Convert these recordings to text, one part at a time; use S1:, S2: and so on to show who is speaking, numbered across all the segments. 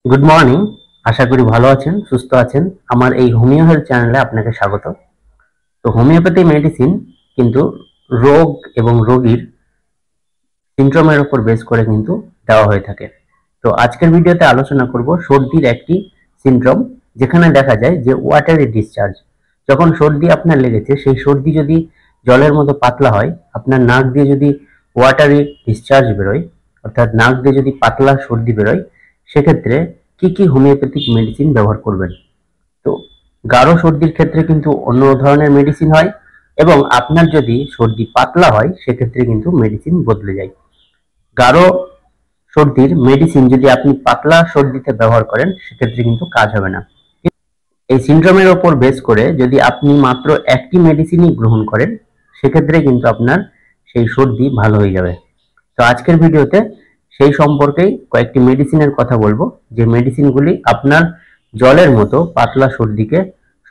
S1: Good morning. আশা করি ভালো আছেন, সুস্থ আছেন। আমার এই হোমিও হেলথ চ্যানেলে আপনাকে স্বাগত। তো হোমিওপ্যাথি মেডিসিন কিন্তু রোগ এবং রোগীর সিনড্রোমের উপর বেস করে কিন্তু দেওয়া হয়ে থাকে। তো আজকের ভিডিওতে আলোচনা করব সর্দির একটি সিনড্রোম, যেখানে দেখা যায় যে ওয়াটারি ডিসচার্জ। যখন সর্দি আপনার লেগেছে, সেই সর্দি যদি জলের মতো পাতলা হয়, আপনার নাক দিয়ে যদি ওয়াটারি ডিসচার্জ বেরোয়, অর্থাৎ নাক দিয়ে যদি পাতলা সর্দি বেরোয়, সেক্ষেত্রে কি কি হোমিওপ্যাথিক মেডিসিন ব্যবহার করবেন। তো গাঢ় সর্দির ক্ষেত্রে কিন্তু অন্য ধরনের মেডিসিন হয়, এবং আপনার যদি সর্দি পাতলা হয় সেক্ষেত্রে কিন্তু মেডিসিন বদলে যায়। গাঢ় সর্দির মেডিসিন যদি আপনি পাতলা সর্দিতে ব্যবহার করেন, সেক্ষেত্রে কিন্তু কাজ হবে না। এই সিনড্রোমের ওপর বেস করে যদি আপনি মাত্র একটি মেডিসিনই গ্রহণ করেন, সেক্ষেত্রে কিন্তু আপনার সেই সর্দি ভালো হয়ে যাবে। তো আজকের ভিডিওতে সেই সম্পর্কেই কয়েকটি মেডিসিনের কথা বলবো, যে মেডিসিনগুলি আপনার জলের মতো পাতলা সর্দিকে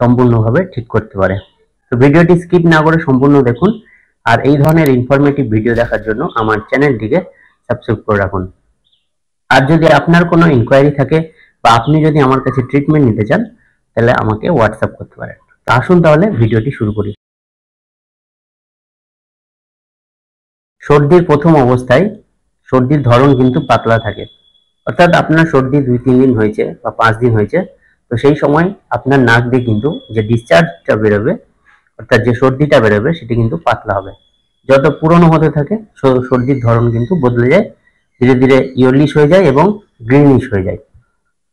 S1: সম্পূর্ণভাবে ঠিক করতে পারে। তো ভিডিওটি স্কিপ না করে সম্পূর্ণ দেখুন, আর এই ধরনের ইনফরমেটিভ ভিডিও দেখার জন্য আমার চ্যানেলটিকে সাবস্ক্রাইব করে রাখুন। আর যদি আপনার কোনো ইনকোয়ারি থাকে বা আপনি যদি আমার কাছে ট্রিটমেন্ট নিতে চান, তাহলে আমাকে হোয়াটসঅ্যাপ করতে পারেন। তো আসুন তাহলে ভিডিওটি শুরু করি। সর্দির প্রথম অবস্থায় সর্দির ধরন কিন্তু পাতলা থাকে, অর্থাৎ আপনার সর্দি 2-3 দিন হয়েছে বা 5 দিন হয়েছে, তো সেই সময় আপনার নাক দিয়ে কিন্তু যে ডিসচার্জটা বেরোবে, অর্থাৎ যে সর্দিটা বেরোবে, সেটি কিন্তু পাতলা হবে। যত পুরনো হতে থাকে সর্দির ধরন কিন্তু বদলে যায়, ধীরে ধীরে ইয়েলিশ হয়ে যায় এবং গ্রিনিশ হয়ে যায়।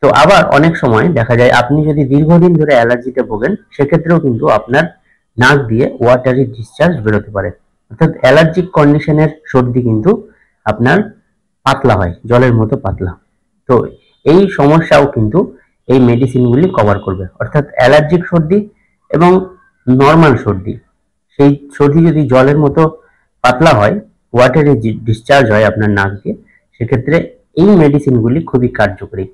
S1: তো আবার অনেক সময় দেখা যায় আপনি যদি দীর্ঘদিন ধরে অ্যালার্জিতে ভোগেন, সেক্ষেত্রেও কিন্তু আপনার নাক দিয়ে ওয়াটারি ডিসচার্জ বেরোতে পারে। অর্থাৎ অ্যালার্জিক কন্ডিশনের সর্দি কিন্তু আপনার পাতলা হয়, জলের মতো পাতলা। তো এই সমস্যাও কিন্তু এই মেডিসিনগুলি কভার করবে। অর্থাৎ অ্যালার্জিক সর্দি এবং নর্মাল সর্দি, সেই সর্দি যদি জলের মতো পাতলা হয়, ওয়াটারি ডিসচার্জ হয় আপনার নাক দিয়ে, সেক্ষেত্রে এই মেডিসিনগুলি খুবই কার্যকরী।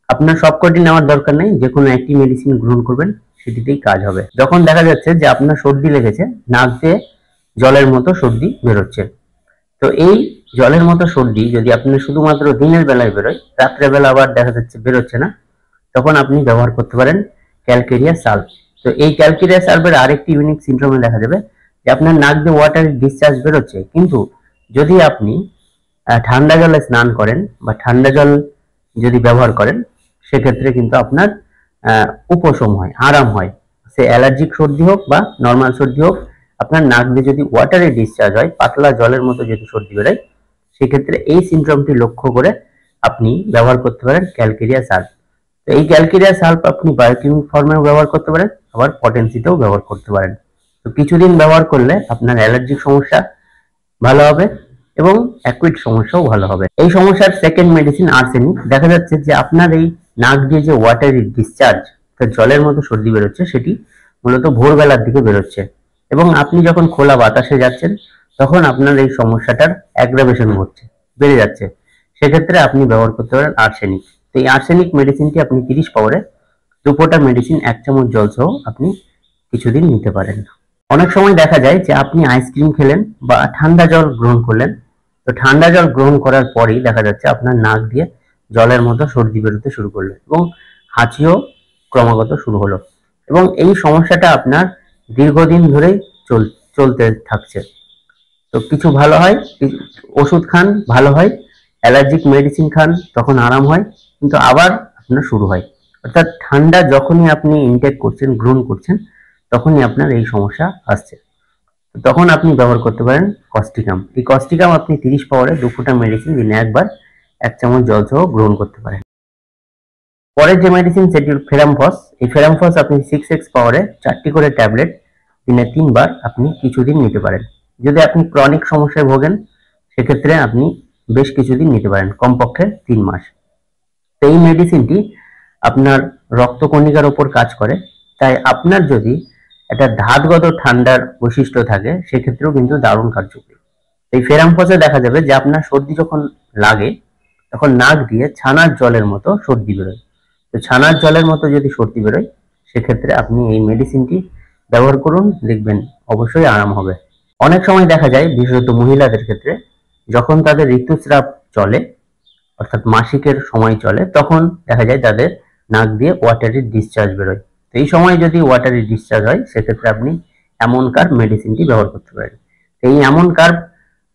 S1: আপনার সবকটি নেওয়ার দরকার নেই, যে কোনো একটি মেডিসিন গ্রহণ করবেন, সেটিতেই কাজ হবে। যখন দেখা যাচ্ছে যে আপনার সর্দি লেগেছে, নাক দিয়ে জলের মতো সর্দি বেরোচ্ছে, তো এই জলের মতো সর্দি যদি আপনার শুধুমাত্র দিনের বেলায় বেরোয়, রাত্রে বেলা আবার দেখা যাচ্ছে বেরোচ্ছে না, তখন আপনি ব্যবহার করতে পারেন ক্যালকেরিয়া সালভ। তো এই ক্যালকেরিয়া সালভের আরেকটি ইউনিক সিনড্রোমে দেখা যাবে যে আপনার নাক দিয়ে ওয়াটার ডিসচার্জ বেরোচ্ছে, কিন্তু যদি আপনি ঠান্ডা জলে স্নান করেন বা ঠান্ডা জল যদি ব্যবহার করেন, সেক্ষেত্রে কিন্তু আপনার উপশম হয়, আরাম হয়। সে অ্যালার্জিক সর্দি হোক বা নর্মাল সর্দি হোক, আপনার নাক দিয়ে যদি ওয়াটারে ডিসচার্জ হয়, পাতলা জলের মতো যদি সর্দি বেরোয়, সেক্ষেত্রে এই সিনড্রোমটি লক্ষ্য করে আপনি ব্যবহার করতে পারেন ক্যালকেরিয়া সালভ। তো এই ক্যালকেরিয়া সালভ আপনি বায়োকেমিক ফর্মেও ব্যবহার করতে পারেন, আবার পটেন্সিতেও ব্যবহার করতে পারেন। তো কিছুদিন ব্যবহার করলে আপনার অ্যালার্জিক সমস্যা ভালো হবে এবং অ্যাকুইট সমস্যাও ভালো হবে। এই সমস্যার সেকেন্ড মেডিসিন আর্সেনিক। দেখা যাচ্ছে যে আপনার এই নাক দিয়ে যে ওয়াটারি ডিসচার্জ, জলের মতো সর্দি বেরোচ্ছে, সেটি মূলত ভোরবেলার দিকে বেরোচ্ছে, এবং আপনি যখন খোলা বাতাসে যাচ্ছেন, তখন আপনার এই সমস্যাটার অ্যাগ্রাভেশন হচ্ছে, বেড়ে যাচ্ছে। সেক্ষেত্রে আপনি ব্যবহার করতে পারেন আর্সেনিক। তো এই আর্সেনিক মেডিসিনটি আপনি 30 পাওয়ারে 2 ফোঁটা মেডিসিন 1 চামচ জল সহ আপনি কিছুদিন নিতে পারেন। অনেক সময় দেখা যায় যে আপনি আইসক্রিম খেলেন বা ঠান্ডা জল গ্রহণ করলেন, তো ঠান্ডা জল গ্রহণ করার পরেই দেখা যাচ্ছে আপনার নাক দিয়ে জলের মতো সর্দি বেরোতে শুরু করলো এবং হাঁচিও ক্রমাগত শুরু হলো, এবং এই সমস্যাটা আপনার দীর্ঘদিন ধরেই চলতে থাকছে। তো কিছু ভালো হয়, ওষুধ খান ভালো হয়, অ্যালার্জিক মেডিসিন খান তখন আরাম হয়, কিন্তু আবার আপনার শুরু হয়। অর্থাৎ ঠান্ডা যখনই আপনি ইনটেক করছেন, গ্রহণ করছেন, তখনই আপনার এই সমস্যা আসছে। তখন আপনি ব্যবহার করতে পারেন কস্টিকাম। এই কস্টিকাম আপনি 30 পাওয়ারে 2 ফোঁটা মেডিসিন দিনে একবার 1 চামচ জল সহ গ্রহণ করতে পারেন। পরের যে মেডিসিন সেটি ফেরামফস। এই ফেরামফস আপনি 6x পাওয়ারে 4টি করে ট্যাবলেট দিনে 3 বার আপনি কিছুদিন নিতে পারেন। যদি আপনি ক্রনিক সমস্যায় ভোগেন, সেক্ষেত্রে আপনি বেশ কিছুদিন নিতে পারেন, কমপক্ষে 3 মাস। তো এই মেডিসিনটি আপনার রক্তকণিকার উপর কাজ করে, তাই আপনার যদি একটা ধাতগত ঠান্ডার বৈশিষ্ট্য থাকে, সেক্ষেত্রেও কিন্তু দারুণ কার্যকরী। এই ফেরামফসে দেখা যাবে যে আপনার সর্দি যখন লাগে, তখন নাক দিয়ে ছানার জলের মতো সর্দি বেরোয়। তো ছানার জলের মতো যদি সর্দি বেরোয়, সেক্ষেত্রে আপনি এই মেডিসিনটি ব্যবহার করুন, দেখবেন অবশ্যই আরাম হবে। অনেক সময় দেখা যায়, বিশেষত মহিলাদের ক্ষেত্রে, যখন তাদের ঋতুস্রাব চলে, অর্থাৎ মাসিকের সময় চলে, তখন দেখা যায় তাদের নাক দিয়ে ওয়াটারি ডিসচার্জ বেরোয়। তো এই সময় যদি ওয়াটারি ডিসচার্জ হয়, সেক্ষেত্রে আপনি এমন কার্ভ মেডিসিনটি ব্যবহার করতে পারেন। এই এমন কার্ভ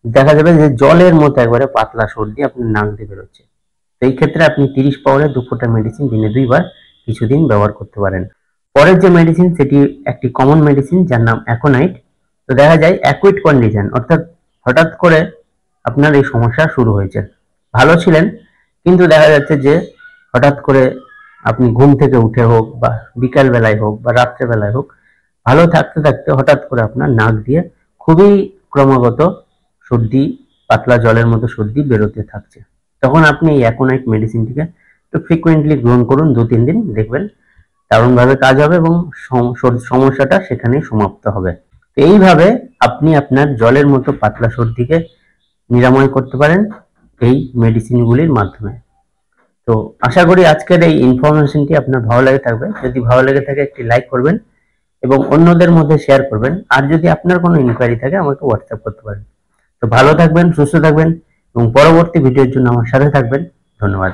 S1: দেখা যাবে যে জলের মতো একবারে পাতলা সর্দি আপনার নাক দিয়ে বেরোচ্ছে। তো এই ক্ষেত্রে আপনি 30 পাউডার 2 ফোঁটা মেডিসিন দিনে 2 বার কিছুদিন ব্যবহার করতে পারেন। পরের যে মেডিসিন, সেটি একটি কমন মেডিসিন যার নাম অ্যাকোনাইট। তো দেখা যায় অ্যাকুইট কন্ডিশন, অর্থাৎ হঠাৎ করে আপনার এই সমস্যা শুরু হয়েছে, ভালো ছিলেন, কিন্তু দেখা যাচ্ছে যে হঠাৎ করে আপনি ঘুম থেকে উঠে হোক বা বিকাল বেলায় হোক বা রাত্রে বেলায় হোক, ভালো থাকতে থাকতে হঠাৎ করে আপনার নাক দিয়ে খুবই ক্রমাগত সর্দি, পাতলা জলের মতো সর্দি বেরোতে থাকছে। তখন আপনি এই অ্যাকোনাইট মেডিসিনটিকে একটু ফ্রিকুয়েন্টলি গ্রহণ করুন, 2-3 দিন, দেখবেন দারুণভাবে কাজ হবে এবং সমস্যাটা সেখানেই সমাপ্ত হবে। তো এইভাবে আপনি আপনার জলের মতো পাতলা সর্দিকে নিরাময় করতে পারেন এই মেডিসিনগুলির মাধ্যমে। তো আশা করি আজকের এই ইনফরমেশনটি আপনার ভালো লেগে থাকবে। যদি ভালো লেগে থাকে একটি লাইক করবেন এবং অন্যদের মধ্যে শেয়ার করবেন। আর যদি আপনার কোনো ইনকোয়ারি থাকে আমাকে হোয়াটসঅ্যাপ করতে পারেন। তো ভালো থাকবেন, সুস্থ থাকবেন এবং পরবর্তী ভিডিওর জন্য আমার সাথে থাকবেন। ধন্যবাদ।